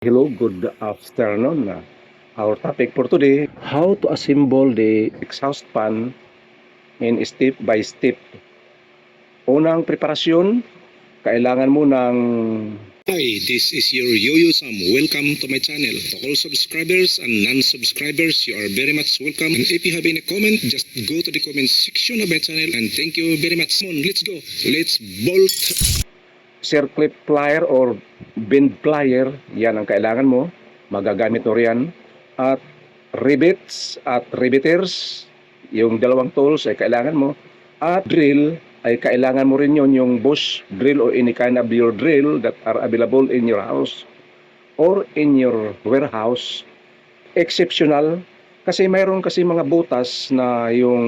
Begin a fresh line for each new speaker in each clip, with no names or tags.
Hello, good afternoon. Our topic for today, how to assemble the exhaust fan in step by step. Unang preparasyon, kailangan mo ng...
Hi, this is your Yuyo Sam. Welcome to my channel. To all subscribers and non-subscribers, you are very much welcome. And if you have any comment, just go to the comment section of my channel. And thank you very much. Come on, let's go. Let's bolt.
circlip plier or bend plier, yan ang kailangan mo. Magagamit mo riyan. At rivets at riveters, yung dalawang tools ay kailangan mo. At drill ay kailangan mo rin yun, yung bush drill or any kind of your drill that are available in your house or in your warehouse. Exceptional kasi mayroon kasi mga butas na yung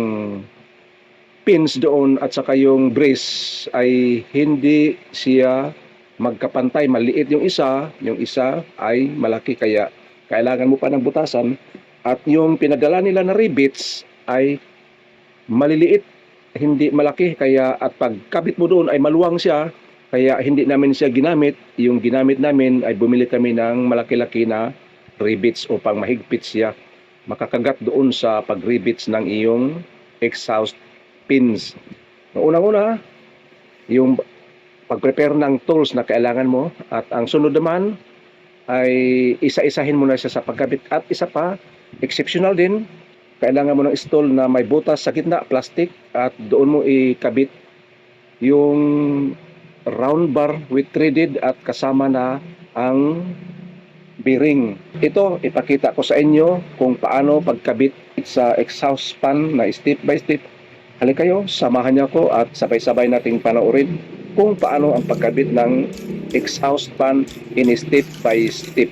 pins doon at saka yung brace ay hindi siya magkapantay, maliit yung isa ay malaki, kaya kailangan mo pa ng butasan. At yung pinadala nila na rivets ay maliliit, hindi malaki, kaya at pagkabit mo doon ay maluwang siya, kaya hindi namin siya ginamit. Yung ginamit namin ay bumili kami ng malaki-laki na rivets upang mahigpit siya, makakagat doon sa pag-rivets ng iyong exhaust pins. Unang-una, yung pag-prepare ng tools na kailangan mo, at ang sunod naman ay isa-isahin mo na siya sa pagkabit. At isa pa, exceptional din, kailangan mo ng stall na may butas sa gitna, plastic, at doon mo ikabit yung round bar with threaded at kasama na ang bearing. Ito, ipakita ko sa inyo kung paano pagkabit sa exhaust fan na step by step. Halika kayo, samahan niyo ako at sabay-sabay nating panoorin kung paano ang pagkabit ng exhaust fan in step by step.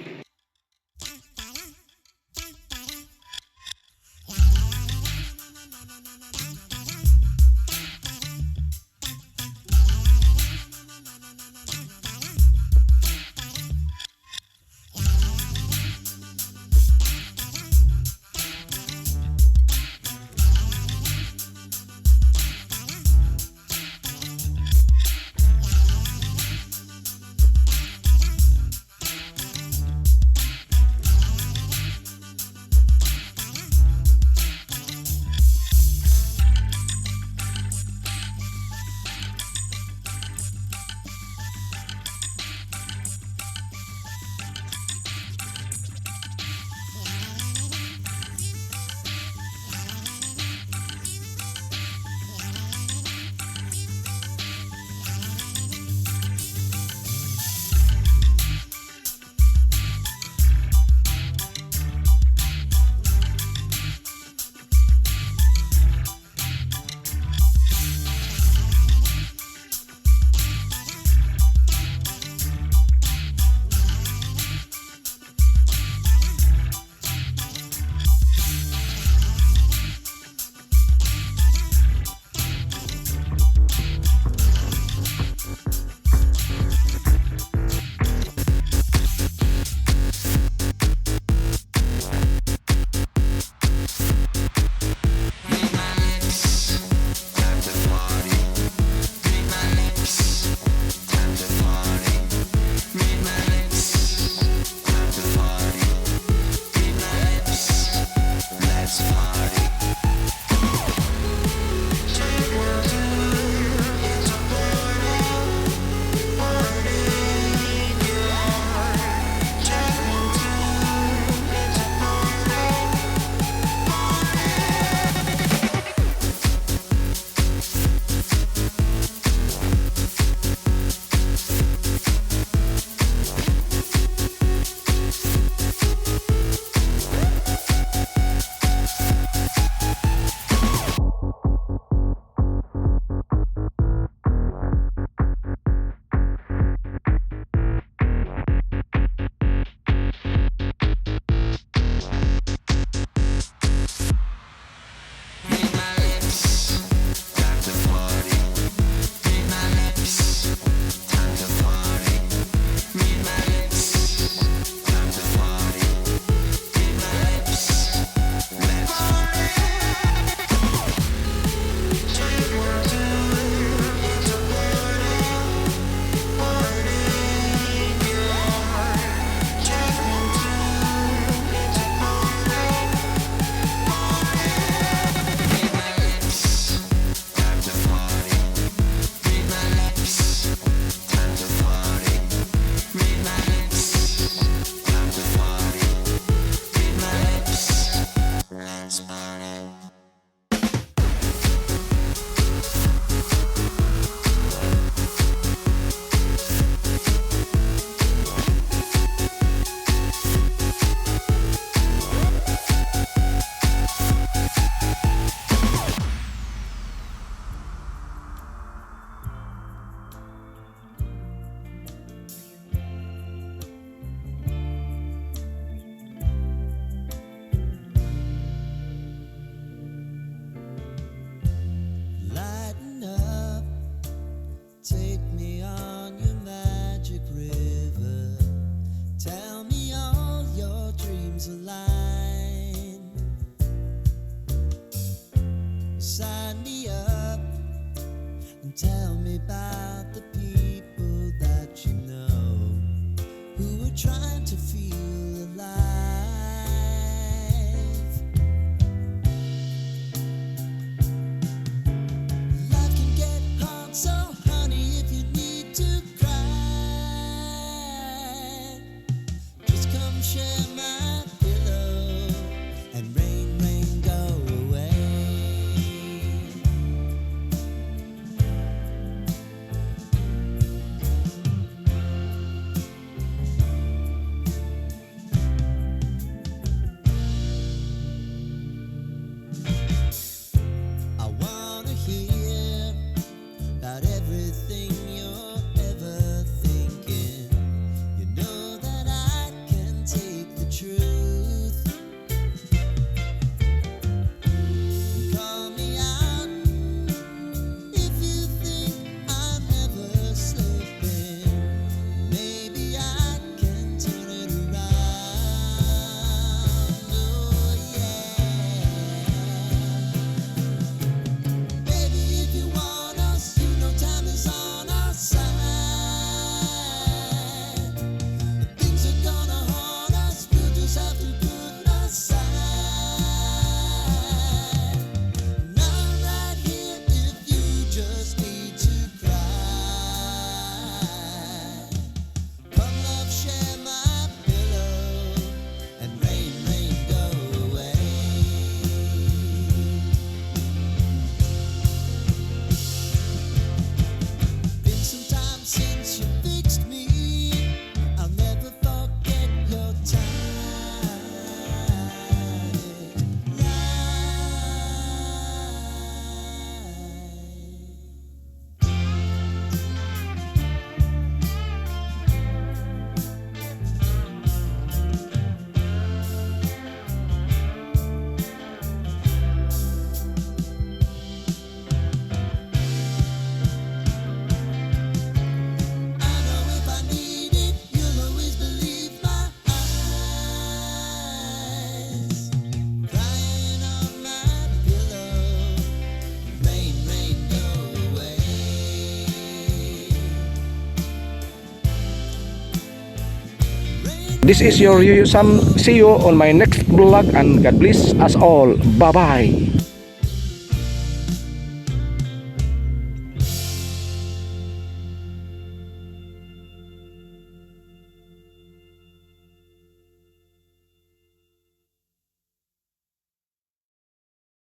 This is your Yuyo Sam. See you on my next vlog and God bless us all. Bye-bye.